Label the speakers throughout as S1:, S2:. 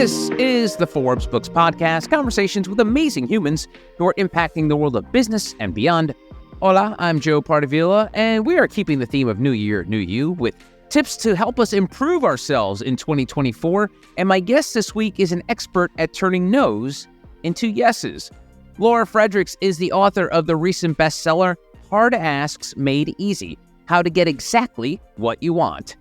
S1: This is the Forbes Books Podcast, conversations with amazing humans who are impacting the world of business and beyond. Hola, I'm Joe Pardavila, and we are keeping the theme of New Year, New You with tips to help us improve ourselves in 2024. And my guest this week is an expert at turning no's into yeses. Laura Fredricks is the author of the recent bestseller, Hard Asks Made Easy: How to Get Exactly What You Want.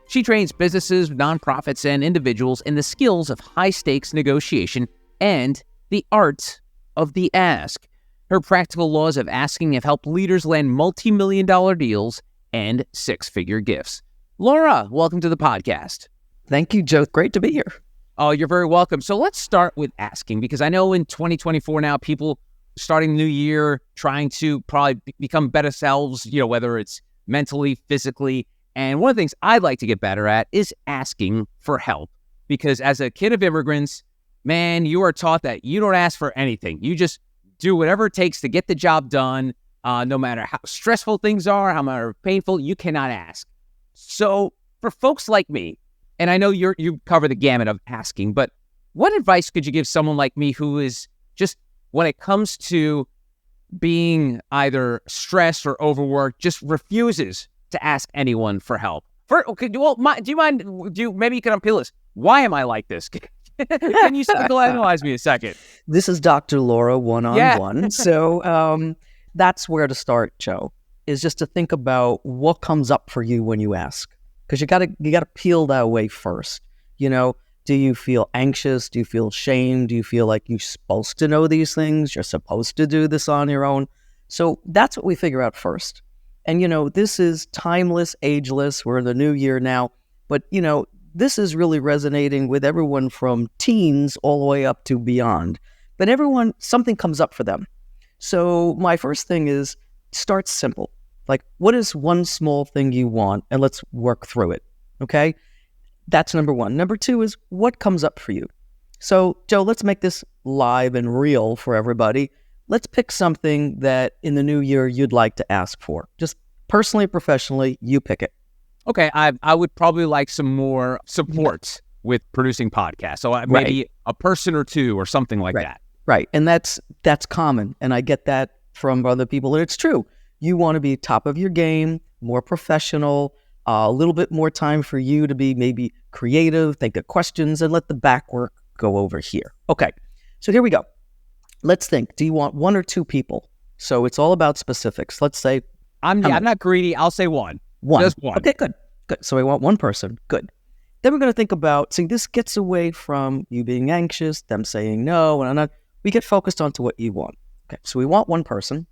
S1: She trains businesses, nonprofits, and individuals in the skills of high-stakes negotiation and the art of the ask. Her practical laws of asking have helped leaders land multi-million-dollar deals and six-figure gifts. Laura, welcome to the podcast.
S2: Thank you, Joe. Great to be here.
S1: Oh, you're very welcome. So let's start with asking, because I know in 2024 now, people starting the new year, trying to probably become better selves, whether it's mentally, physically. And one of the things I'd like to get better at is asking for help. Because as a kid of immigrants, man, you are taught that you don't ask for anything. You just do whatever it takes to get the job done. No matter how stressful things are, how matter painful, you cannot ask. So for folks like me, and I know you cover the gamut of asking, but what advice could you give someone like me who is just, when it comes to being either stressed or overworked, just refuses to ask anyone for help? Maybe you can unpeel this. Why am I like this? Can you psychoanalyze me a second?
S2: This is Dr. Laura one-on-one.
S1: Yeah.
S2: So that's where to start, Joe, is just to think about what comes up for you when you ask. Because you gotta peel that away first. Do you feel anxious? Do you feel shame? Do you feel like you're supposed to know these things? You're supposed to do this on your own? So that's what we figure out first. And, this is timeless, ageless. We're in the new year now. But, this is really resonating with everyone from teens all the way up to beyond. But everyone, something comes up for them. So my first thing is start simple. Like, what is one small thing you want? And let's work through it. Okay? That's number one. Number two is what comes up for you. So, Joe, let's make this live and real for everybody. Let's pick something that in the new year you'd like to ask for. Just personally, professionally, you pick it.
S1: Okay, I would probably like some more support with producing podcasts. So maybe a person or two or something like that.
S2: Right, and that's common, and I get that from other people, and it's true. You want to be top of your game, more professional, a little bit more time for you to be maybe creative, think of questions, and let the back work go over here. Okay, so here we go. Let's think. Do you want one or two people? So it's all about specifics. Let's say
S1: I'm not greedy. I'll say one. Just one.
S2: Okay, good. So we want one person. Good. Then we're going to think about, this gets away from you being anxious, them saying no, and not. We get focused onto what you want. Okay, so we want one person.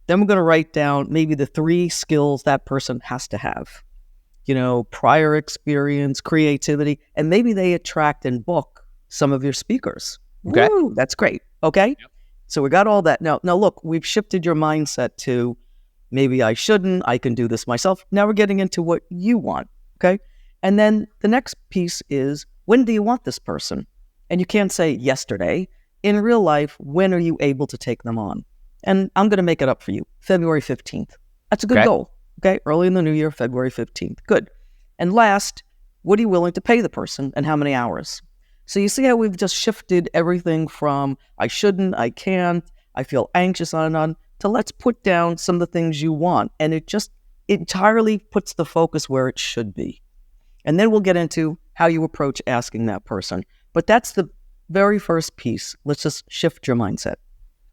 S2: Then we're going to write down maybe the 3 skills that person has to have. Prior experience, creativity, and maybe they attract and book some of your speakers.
S1: Okay.
S2: Woo, that's great. Okay.
S1: Yep.
S2: So we got all that. Now look, we've shifted your mindset to maybe I shouldn't, I can do this myself. Now we're getting into what you want. Okay. And then the next piece is, when do you want this person? And you can't say yesterday. In real life, when are you able to take them on? And I'm going to make it up for you. February 15th. That's a good goal. Okay. Early in the new year, February 15th. Good. And last, what are you willing to pay the person and how many hours? So you see how we've just shifted everything from I shouldn't, I can't, I feel anxious on and on, to let's put down some of the things you want. And it just entirely puts the focus where it should be. And then we'll get into how you approach asking that person. But that's the very first piece. Let's just shift your mindset.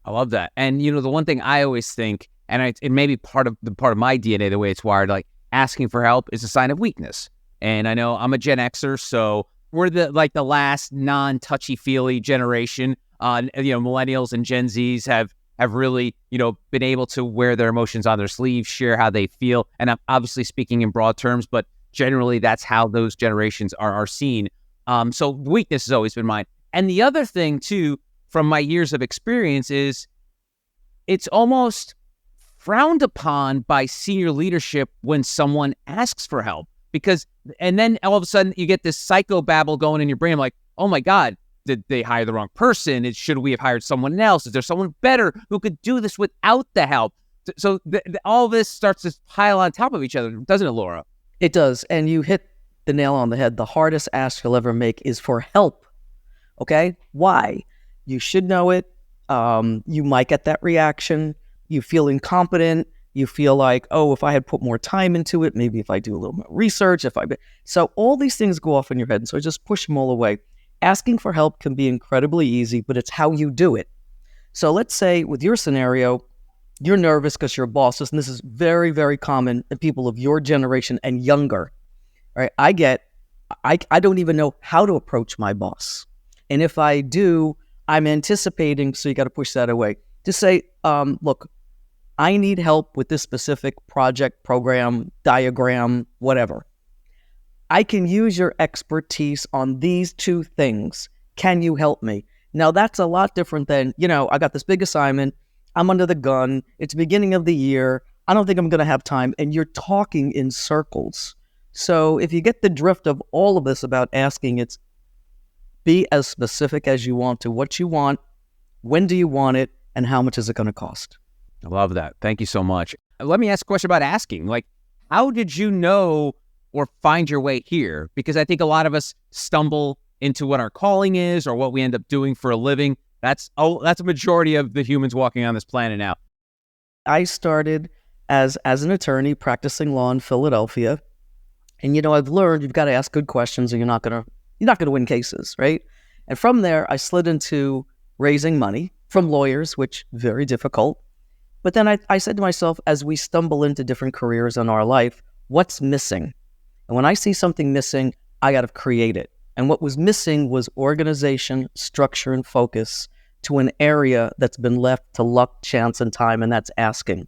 S1: I love that. And the one thing I always think, and it may be part of my DNA, the way it's wired, like asking for help is a sign of weakness. And I know I'm a Gen Xer, so we're the last non-touchy-feely generation. Millennials and Gen Zs have really, been able to wear their emotions on their sleeves, share how they feel. And I'm obviously speaking in broad terms, but generally that's how those generations are seen. So weakness has always been mine. And the other thing, too, from my years of experience is it's almost frowned upon by senior leadership when someone asks for help. And then all of a sudden you get this psychobabble going in your brain. I'm like, oh my God, did they hire the wrong person? Should we have hired someone else? Is there someone better who could do this without the help? So all this starts to pile on top of each other, doesn't it, Laura?
S2: It does. And you hit the nail on the head. The hardest ask you'll ever make is for help. Okay? Why? You should know it. You might get that reaction. You feel incompetent. You feel like, oh, if I had put more time into it, maybe if I do a little more research, so all these things go off in your head. And so I just push them all away. Asking for help can be incredibly easy, but it's how you do it. So let's say with your scenario, you're nervous because you're bosses, and this is very, very common in people of your generation and younger. Right? I don't even know how to approach my boss. And if I do, I'm anticipating, so you got to push that away. Just say, look, I need help with this specific project, program, diagram, whatever. I can use your expertise on these two things. Can you help me? Now, that's a lot different than, I got this big assignment. I'm under the gun. It's the beginning of the year. I don't think I'm going to have time. And you're talking in circles. So if you get the drift of all of this about asking, it's be as specific as you want to what you want, when do you want it, and how much is it going to cost?
S1: I love that. Thank you so much. Let me ask a question about asking. Like, how did you know or find your way here? Because I think a lot of us stumble into what our calling is or what we end up doing for a living. That's a majority of the humans walking on this planet now.
S2: I started as an attorney practicing law in Philadelphia. And, I've learned you've got to ask good questions or you're not going to win cases, right? And from there, I slid into raising money from lawyers, which very difficult. But then I said to myself, as we stumble into different careers in our life, what's missing? And when I see something missing, I got to create it. And what was missing was organization, structure, and focus to an area that's been left to luck, chance, and time, and that's asking.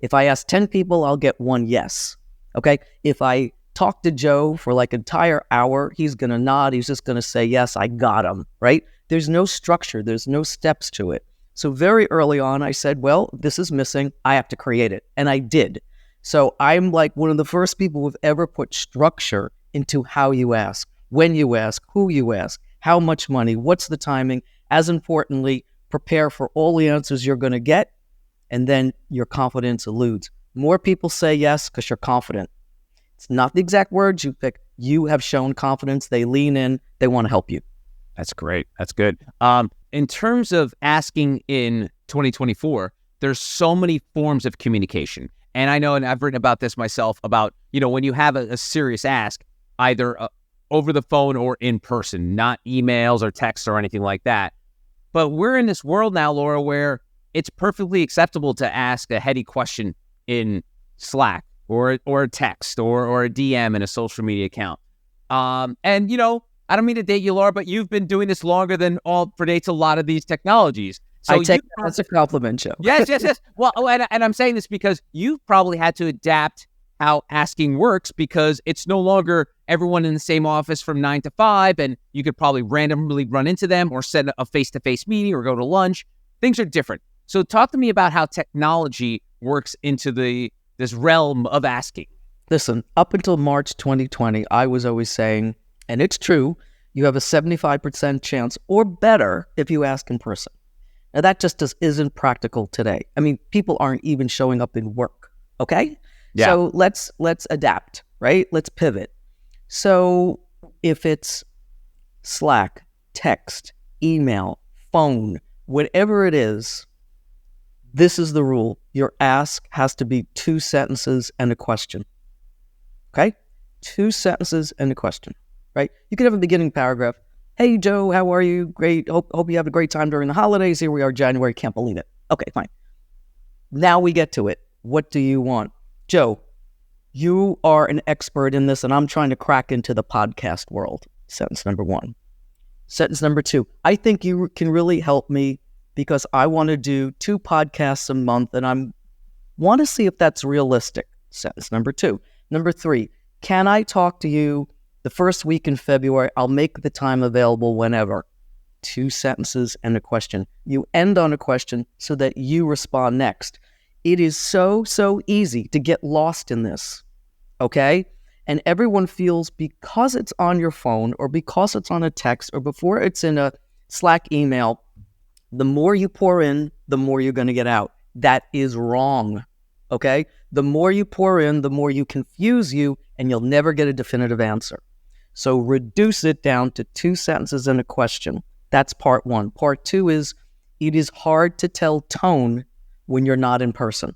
S2: If I ask 10 people, I'll get one yes. Okay? If I talk to Joe for like an entire hour, he's going to nod. He's just going to say, yes, I got him, right? There's no structure. There's no steps to it. So very early on, I said, well, this is missing. I have to create it. And I did. So I'm like one of the first people who've ever put structure into how you ask, when you ask, who you ask, how much money, what's the timing. As importantly, prepare for all the answers you're going to get, and then your confidence eludes. More people say yes because you're confident. It's not the exact words you pick. You have shown confidence. They lean in. They want to help you.
S1: That's great. That's good. In terms of asking in 2024, there's so many forms of communication. And I know, and I've written about this myself, about, when you have a serious ask, either over the phone or in person, not emails or texts or anything like that. But we're in this world now, Laura, where it's perfectly acceptable to ask a heady question in Slack or a text or a DM in a social media account. And, I don't mean to date you, Laura, but you've been doing this longer than all predates a lot of these technologies. So
S2: I take that as a compliment, Joe.
S1: Yes. Well, and I'm saying this because you've probably had to adapt how asking works, because it's no longer everyone in the same office from 9 to 5, and you could probably randomly run into them or set a face-to-face meeting or go to lunch. Things are different. So talk to me about how technology works into this realm of asking.
S2: Listen, up until March 2020, I was always saying, and it's true, you have a 75% chance or better if you ask in person. Now, that just isn't practical today. I mean, people aren't even showing up in work, okay? Yeah. So let's adapt, right? Let's pivot. So if it's Slack, text, email, phone, whatever it is, this is the rule. Your ask has to be 2 sentences and a question, okay? 2 sentences and a question, right? You can have a beginning paragraph. Hey, Joe, how are you? Great. Hope you have a great time during the holidays. Here we are, January. Can't believe it. Okay, fine. Now we get to it. What do you want? Joe, you are an expert in this, and I'm trying to crack into the podcast world. Sentence number 1. Sentence number 2. I think you can really help me because I want to do 2 podcasts a month, and I want to see if that's realistic. Sentence number 2. Number 3. Can I talk to you the first week in February? I'll make the time available whenever. 2 sentences and a question. You end on a question so that you respond next. It is so easy to get lost in this, okay? And everyone feels because it's on your phone or because it's on a text or before it's in a Slack email, the more you pour in, the more you're going to get out. That is wrong, okay? The more you pour in, the more you confuse you, and you'll never get a definitive answer. So reduce it down to 2 sentences and a question. That's part one. Part two is it is hard to tell tone when you're not in person.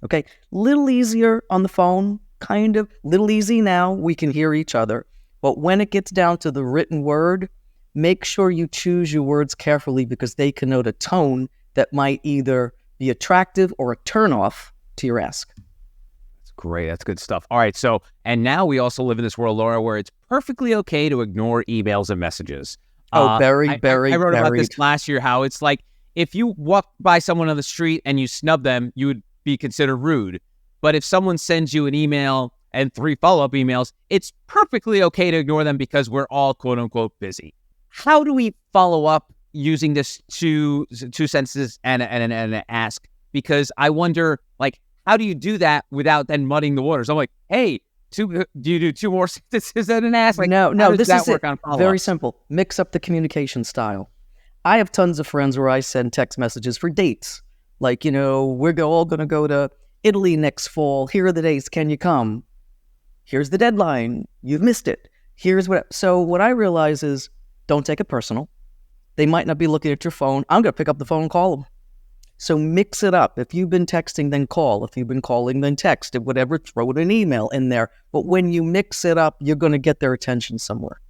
S2: Okay? Little easier on the phone, kind of. Little easy now. We can hear each other. But when it gets down to the written word, make sure you choose your words carefully because they connote a tone that might either be attractive or a turnoff to your ask.
S1: That's great. That's good stuff. All right. So, and now we also live in this world, Laura, where it's perfectly okay to ignore emails and messages.
S2: Oh,
S1: I wrote about this last year, how it's like if you walk by someone on the street and you snub them, you would be considered rude. But if someone sends you an email and 3 follow-up emails, it's perfectly okay to ignore them because we're all quote unquote busy. How do we follow up using this two sentences and an ask? Because I wonder, like, how do you do that without then muddying the waters? I'm like, hey, do you do 2 more sentences and an ask? Like,
S2: no, this is
S1: work on follow-ups?
S2: Very simple. Mix up the communication style. I have tons of friends where I send text messages for dates. Like, we're all going to go to Italy next fall. Here are the dates. Can you come? Here's the deadline. You've missed it. So what I realize is don't take it personal. They might not be looking at your phone. I'm going to pick up the phone and call them. So mix it up. If you've been texting, then call. If you've been calling, then text. Whatever, throw an email in there. But when you mix it up, you're going to get their attention somewhere.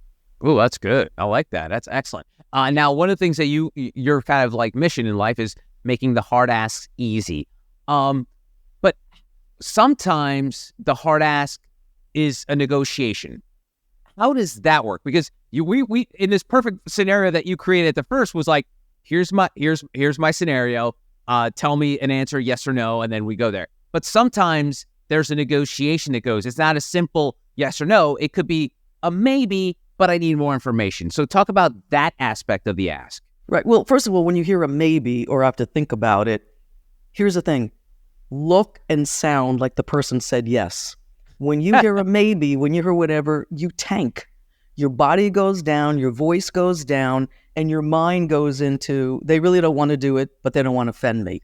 S1: Oh, that's good. I like that. That's excellent. Now, one of the things that your kind of like mission in life is making the hard asks easy. But sometimes the hard ask is a negotiation. How does that work? Because we in this perfect scenario that you created at the first was like, here's my scenario. Tell me an answer, yes or no, and then we go there. But sometimes there's a negotiation that goes. It's not a simple yes or no. It could be a maybe, but I need more information. So talk about that aspect of the ask.
S2: Right. Well, first of all, when you hear a maybe or have to think about it, here's the thing. Look and sound like the person said yes. When you hear a maybe, when you hear whatever, you tank. Your body goes down, your voice goes down, and your mind goes into, they really don't want to do it, but they don't want to offend me.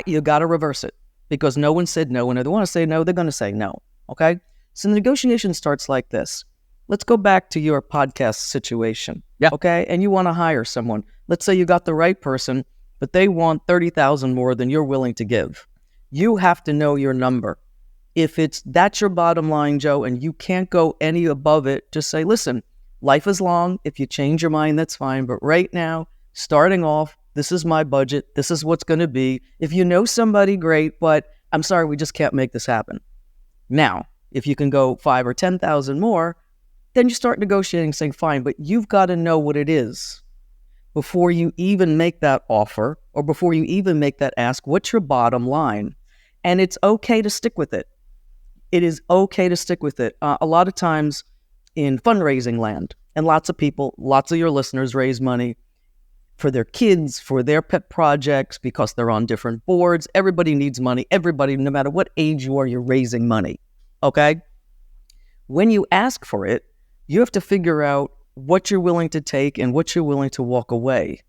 S2: You got to reverse it because no one said no. And if they want to say no, they're going to say no. Okay? So the negotiation starts like this. Let's go back to your podcast situation.
S1: Yeah. Okay?
S2: And you want to hire someone. Let's say you got the right person, but they want $30,000 more than you're willing to give. You have to know your number. If that's your bottom line, Joe, and you can't go any above it, just say, listen, life is long. If you change your mind, that's fine. But right now, starting off, this is my budget. This is what's going to be. If you know somebody, great, but I'm sorry, we just can't make this happen. Now, if you can go 5 or 10,000 more, then you start negotiating, saying, fine, but you've got to know what it is before you even make that offer or before you even make that ask. What's your bottom line? And it's okay to stick with it. It is okay to stick with it. A lot of times in fundraising land, and lots of people, lots of your listeners raise money for their kids, for their pet projects, because they're on different boards. Everybody needs money. Everybody, no matter what age you are, you're raising money. Okay? When you ask for it, you have to figure out what you're willing to take and what you're willing to walk away.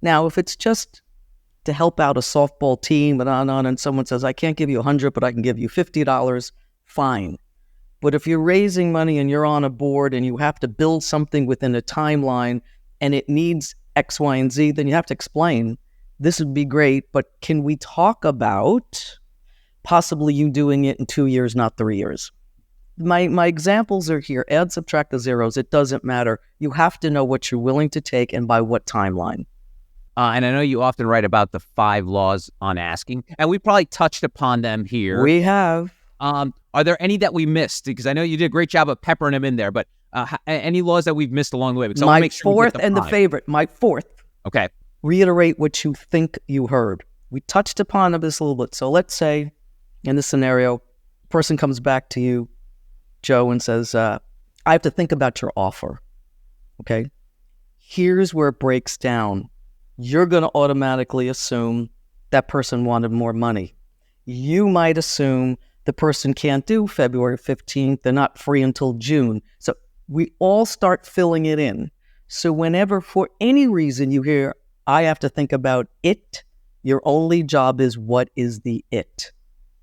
S2: Now, if it's just to help out a softball team and someone says, I can't give you $100, but I can give you $50, fine. But if you're raising money and you're on a board and you have to build something within a timeline and it needs X, Y, and Z, then you have to explain, this would be great, but can we talk about possibly you doing it in 2 years, not 3 years? My examples are here. Add, subtract the zeros. It doesn't matter. You have to know what you're willing to take and by what timeline.
S1: And I know you often write about the 5 laws on asking, and we probably touched upon them here.
S2: We have.
S1: Are there any that we missed? Because I know you did a great job of peppering them in there, but any laws that we've missed along the way? Because
S2: my fourth and the favorite. My fourth.
S1: Okay.
S2: Reiterate what you think you heard. We touched upon this a little bit. So let's say in this scenario, person comes back to you, Joe, and says, I have to think about your offer. Okay. Here's where it breaks down. You're going to automatically assume that person wanted more money. You might assume the person can't do February 15th. They're not free until June. So we all start filling it in. So whenever, for any reason, you hear, I have to think about it, your only job is, what is the it?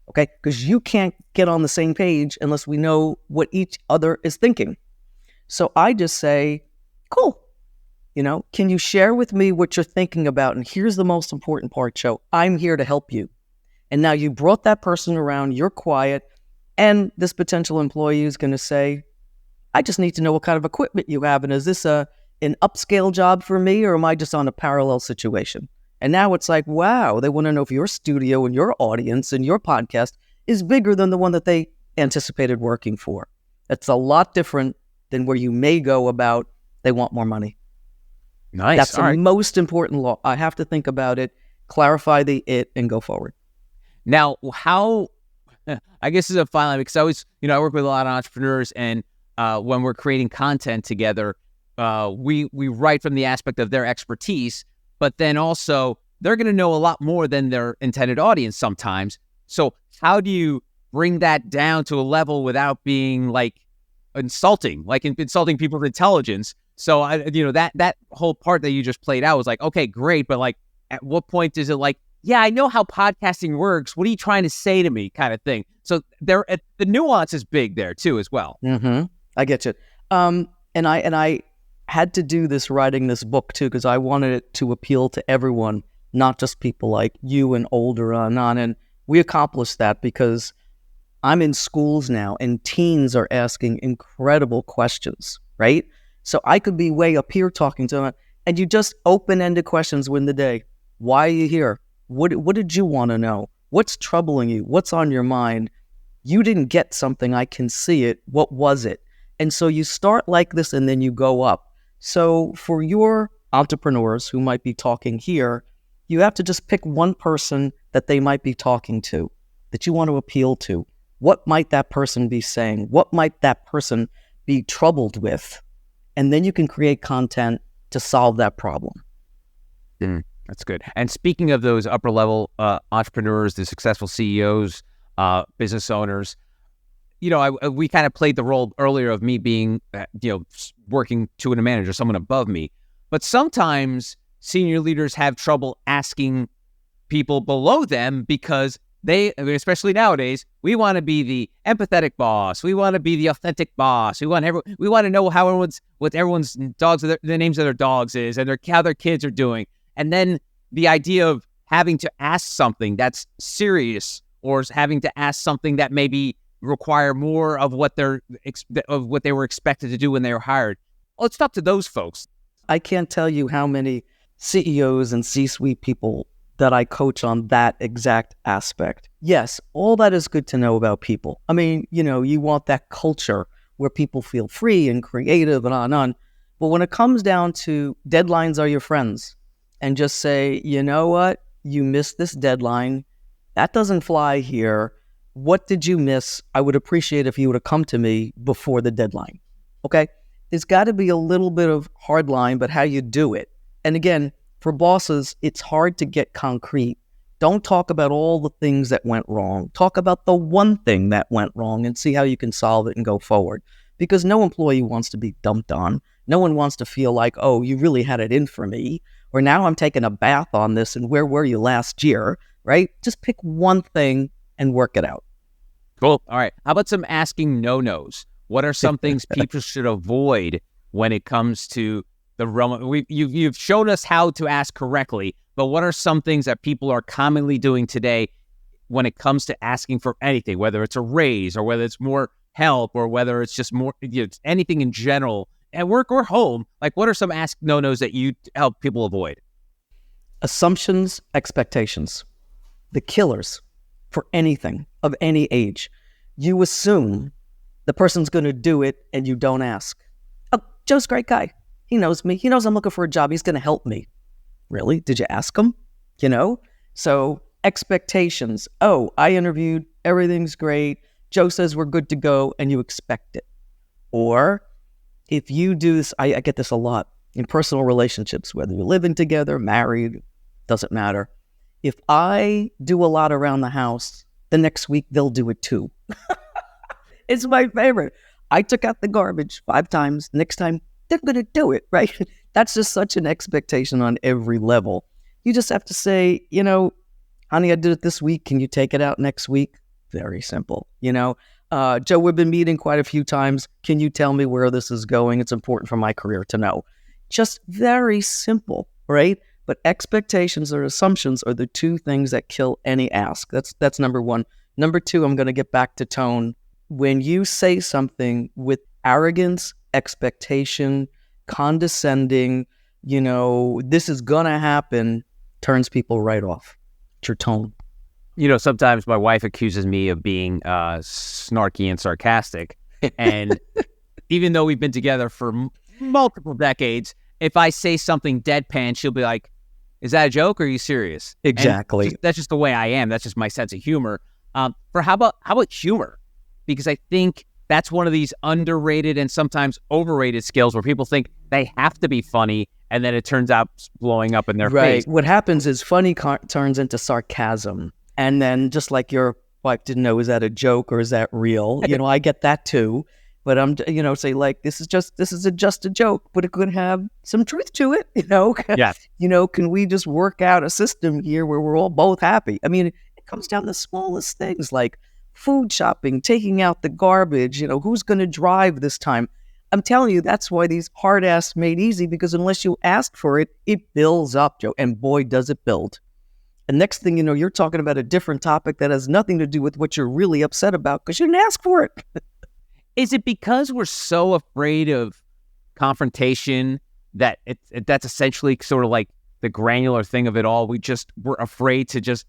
S2: Okay? Because you can't get on the same page unless we know what each other is thinking. So I just say, cool. Can you share with me what you're thinking about? And here's the most important part, Joe. I'm here to help you. And now you brought that person around, you're quiet, and this potential employee is going to say, I just need to know what kind of equipment you have. And is this an upscale job for me, or am I just on a parallel situation? And now it's like, wow, they want to know if your studio and your audience and your podcast is bigger than the one that they anticipated working for. That's a lot different than where you may go about they want more money.
S1: Nice.
S2: That's the most important law. I have to think about it, clarify the it, and go forward.
S1: Now, how, I guess this is a fine line, because I always, I work with a lot of entrepreneurs, and when we're creating content together, we write from the aspect of their expertise, but then also they're going to know a lot more than their intended audience sometimes. So how do you bring that down to a level without being insulting people's intelligence? So that whole part that you just played out was like, okay, great. But at what point is it yeah, I know how podcasting works. What are you trying to say to me, kind of thing? So the nuance is big there too, as well.
S2: Mm-hmm. I get you. And I had to do this writing this book too, because I wanted it to appeal to everyone, not just people like you and older on. And we accomplished that because I'm in schools now and teens are asking incredible questions, right? So I could be way up here talking to them, and you just open-ended questions win the day. Why are you here? What did you want to know? What's troubling you? What's on your mind? You didn't get something. I can see it. What was it? And so you start like this and then you go up. So for your entrepreneurs who might be talking here, you have to just pick one person that they might be talking to, that you want to appeal to. What might that person be saying? What might that person be troubled with? And then you can create content to solve that problem.
S1: That's good. And speaking of those upper level entrepreneurs, the successful CEOs, business owners, we kind of played the role earlier of me being, working to a manager, someone above me. But sometimes senior leaders have trouble asking people below them because especially nowadays, we want to be the empathetic boss. We want to be the authentic boss. We want to know what everyone's dogs, the names of their dogs is, and how their kids are doing. And then the idea of having to ask something that's serious, or having to ask something that maybe require more of what they were expected to do when they were hired. Well, it's up to those folks.
S2: I can't tell you how many CEOs and C-suite people that I coach on that exact aspect. Yes, all that is good to know about people. I mean, you want that culture where people feel free and creative and on and on. But when it comes down to deadlines are your friends, and just say, you know what, you missed this deadline. That doesn't fly here. What did you miss? I would appreciate if you would have come to me before the deadline. Okay? There's got to be a little bit of hard line, but how you do it. And again, for bosses, it's hard to get concrete. Don't talk about all the things that went wrong. Talk about the one thing that went wrong and see how you can solve it and go forward. Because no employee wants to be dumped on. No one wants to feel like, oh, you really had it in for me. Or now I'm taking a bath on this, and where were you last year, right? Just pick one thing and work it out.
S1: Cool. All right. How about some asking no-nos? What are some things people should avoid when it comes to the realm? You've shown us how to ask correctly, but what are some things that people are commonly doing today when it comes to asking for anything, whether it's a raise or whether it's more help or whether it's just more, anything in general, at work or home? What are some ask no-nos that you help people avoid?
S2: Assumptions, expectations. The killers for anything of any age. You assume the person's going to do it and you don't ask. Oh, Joe's a great guy. He knows me. He knows I'm looking for a job. He's going to help me. Really? Did you ask him? So expectations. Oh, I interviewed. Everything's great. Joe says we're good to go, and you expect it. Or if you do this, I get this a lot in personal relationships, whether you're living together, married, doesn't matter. If I do a lot around the house, the next week they'll do it too. It's my favorite. I took out the garbage 5 times. Next time, they're going to do it, right? That's just such an expectation on every level. You just have to say, honey, I did it this week. Can you take it out next week? Very simple. Joe, we've been meeting quite a few times. Can you tell me where this is going? It's important for my career to know. Just very simple, right? But expectations or assumptions are the two things that kill any ask. That's number one. Number two, I'm going to get back to tone. When you say something with arrogance, expectation, condescending, this is going to happen, turns people right off. It's your tone.
S1: Sometimes my wife accuses me of being snarky and sarcastic. And even though we've been together for multiple decades, if I say something deadpan, she'll be like, is that a joke or are you serious?
S2: Exactly.
S1: That's just the way I am. That's just my sense of humor. How about humor? Because I think that's one of these underrated and sometimes overrated skills where people think they have to be funny and then it turns out blowing up in their face.
S2: What happens is funny turns into sarcasm. And then just like your wife didn't know, is that a joke or is that real? I get that too. But I'm, say like, this is just a joke, but it could have some truth to it,
S1: Yes.
S2: Can we just work out a system here where we're all both happy? I mean, it comes down to the smallest things like food shopping, taking out the garbage, who's going to drive this time? I'm telling you, that's why these hard asks made easy, because unless you ask for it, it builds up, Joe. And boy, does it build. And next thing you know, you're talking about a different topic that has nothing to do with what you're really upset about because you didn't ask for it.
S1: Is it because we're so afraid of confrontation that that's essentially sort of like the granular thing of it all? We're afraid to just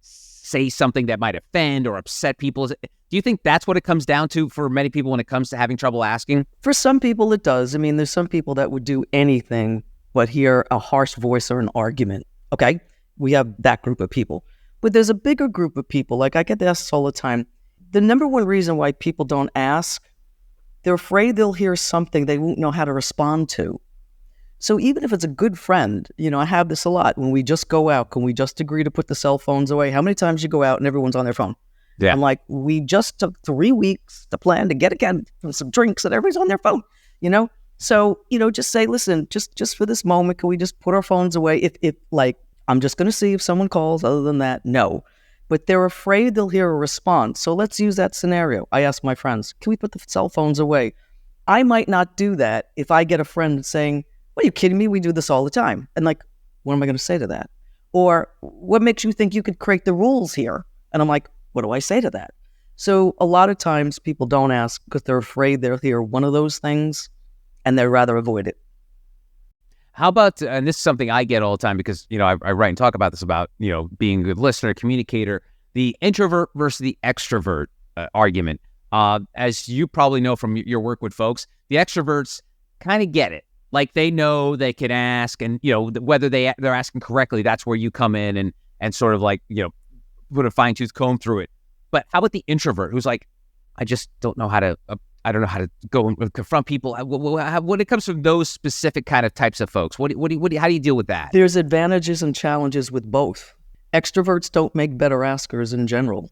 S1: say something that might offend or upset people. Do you think that's what it comes down to for many people when it comes to having trouble asking?
S2: For some people, it does. I mean, there's some people that would do anything but hear a harsh voice or an argument. Okay? We have that group of people. But there's a bigger group of people. Like I get asked all the time. The number one reason why people don't ask, they're afraid they'll hear something they won't know how to respond to. So even if it's a good friend, I have this a lot. When we just go out, can we just agree to put the cell phones away? How many times you go out and everyone's on their phone?
S1: Yeah.
S2: I'm like, we just took 3 weeks to plan to get again some drinks and everybody's on their phone, So, just say, listen, just for this moment, can we just put our phones away? If like, I'm just going to see if someone calls. Other than that, no. But they're afraid they'll hear a response. So let's use that scenario. I ask my friends, can we put the cell phones away? I might not do that if I get a friend saying, what, are you kidding me? We do this all the time. And like, what am I going to say to that? Or what makes you think you could create the rules here? And I'm like, what do I say to that? So a lot of times people don't ask because they're afraid they'll hear one of those things and they'd rather avoid it.
S1: How about, and this is something I get all the time because, I write and talk about this about, being a good listener, communicator, the introvert versus the extrovert argument. As you probably know from your work with folks, the extroverts kind of get it. Like they know they can ask and, whether they're asking correctly, that's where you come in and sort of like, put a fine tooth comb through it. But how about the introvert who's like, I just don't know how to, I don't know how to go and confront people. When it comes to those specific kind of types of folks, how do you deal with that?
S2: There's advantages and challenges with both. Extroverts don't make better askers in general.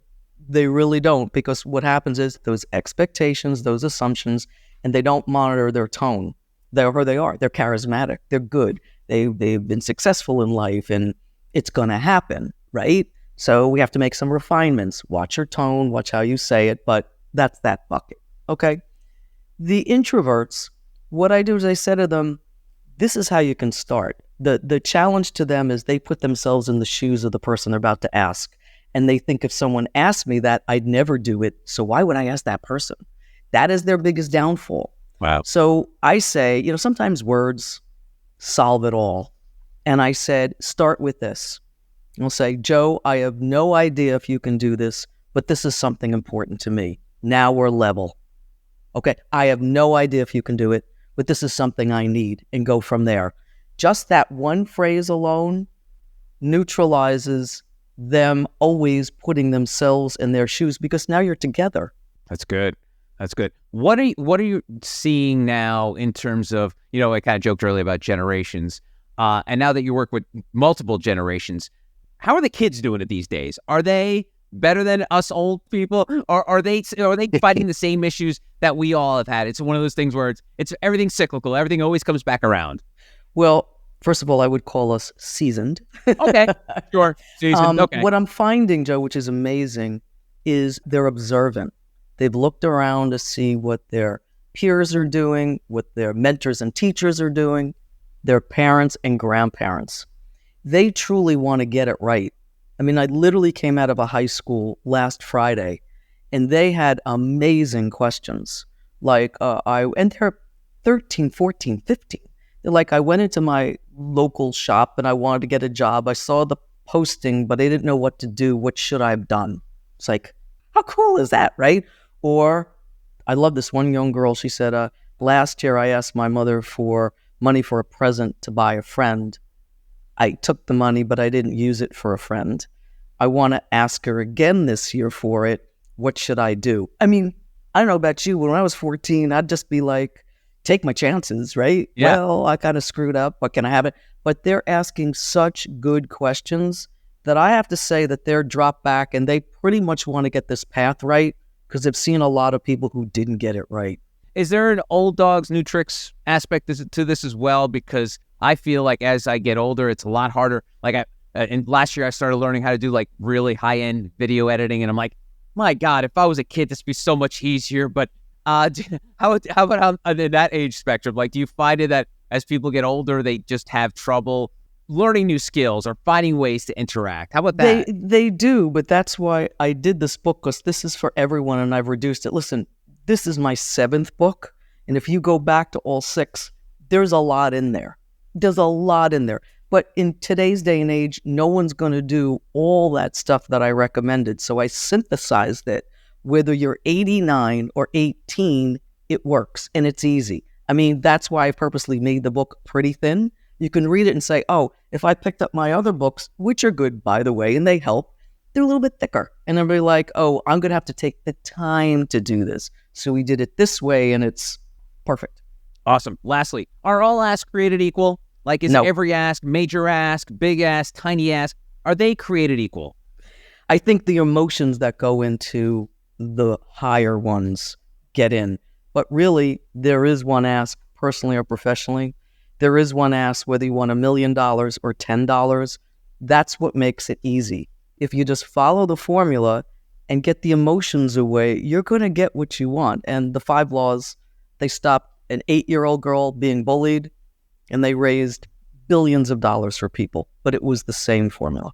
S2: They really don't, because what happens is those expectations, those assumptions, and they don't monitor their tone. They're who they are. They're charismatic. They're good. They've been successful in life, and it's going to happen, right? So we have to make some refinements. Watch your tone, watch how you say it, but that's that bucket, okay? The introverts, what I do is I say to them, this is how you can start. The challenge to them is they put themselves in the shoes of the person they're about to ask, and they think if someone asked me that, I'd never do it, so why would I ask that person? That is their biggest downfall.
S1: Wow.
S2: So I say, sometimes words solve it all. And I said, start with this. I'll say, Joe, I have no idea if you can do this, but this is something important to me. Now we're level. Okay, I have no idea if you can do it, but this is something I need, and go from there. Just that one phrase alone neutralizes them always putting themselves in their shoes, because now you're together.
S1: That's good. That's good. What are you seeing now in terms of, I kind of joked earlier about generations, and now that you work with multiple generations, how are the kids doing it these days? Are they better than us old people, or are they fighting the same issues that we all have had? It's one of those things where it's everything's cyclical. Everything always comes back around.
S2: Well, first of all, I would call us seasoned.
S1: Okay, sure. Seasoned. Okay.
S2: What I'm finding, Joe, which is amazing, is they're observant. They've looked around to see what their peers are doing, what their mentors and teachers are doing, their parents and grandparents. They truly want to get it right. I mean, I literally came out of a high school last Friday, and they had amazing questions. Like, and they're 13, 14, 15. They're like, I went into my local shop and I wanted to get a job. I saw the posting, but I didn't know what to do. What should I have done? It's like, how cool is that, right? Or I love this one young girl. She said, last year I asked my mother for money for a present to buy a friend. I took the money, but I didn't use it for a friend. I want to ask her again this year for it. What should I do? I mean, I don't know about you. When I was 14, I'd just be like, take my chances, right?
S1: Yeah.
S2: Well, I kind of screwed up, but can I have it? But they're asking such good questions that I have to say that they're dropped back and they pretty much want to get this path right because they've seen a lot of people who didn't get it right.
S1: Is there an old dogs, new tricks aspect to this as well? Because I feel like as I get older, it's a lot harder. Like and last year I started learning how to do like really high-end video editing, and I'm like, my God, if I was a kid, this would be so much easier. But how about in that age spectrum? Like, do you find it that as people get older, they just have trouble learning new skills or finding ways to interact? How about that?
S2: They do, but that's why I did this book, because this is for everyone, and I've reduced it. Listen, this is my 7th book, and if you go back to all 6, there's a lot in there. There's a lot in there. But in today's day and age, no one's going to do all that stuff that I recommended. So I synthesized it. Whether you're 89 or 18, it works, and it's easy. I mean, that's why I purposely made the book pretty thin. You can read it and say, oh, if I picked up my other books, which are good, by the way, and they help, they're a little bit thicker. And I'll be like, oh, I'm going to have to take the time to do this. So we did it this way, and it's perfect.
S1: Awesome. Lastly, are all asks created equal? Like, is every ask, major ask, big ask, tiny ask, are they created equal?
S2: I think the emotions that go into the higher ones get in. But really, there is one ask, personally or professionally. There is one ask, whether you want $1 million or $10. That's what makes it easy. If you just follow the formula and get the emotions away, you're going to get what you want. And the 5 laws, they stopped an 8-year-old girl being bullied, and they raised billions of dollars for people. But it was the same formula.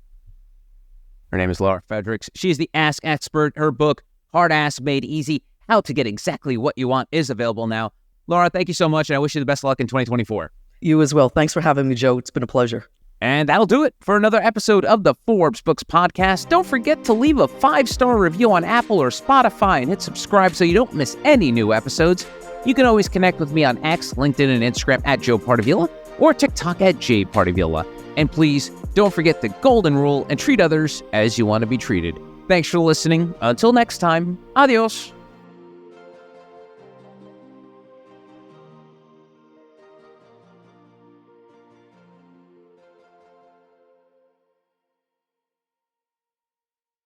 S1: Her name is Laura Fredricks. She's the Ask Expert. Her book, Hard Ask Made Easy, How to Get Exactly What You Want, is available now. Laura, thank you so much, and I wish you the best of luck in 2024.
S2: You as well. Thanks for having me, Joe. It's been a pleasure.
S1: And that'll do it for another episode of the Forbes Books Podcast. Don't forget to leave a 5-star review on Apple or Spotify and hit subscribe so you don't miss any new episodes. You can always connect with me on X, LinkedIn, and Instagram at Joe Pardavila or TikTok at J Pardavila. And please don't forget the golden rule and treat others as you want to be treated. Thanks for listening. Until next time, adios.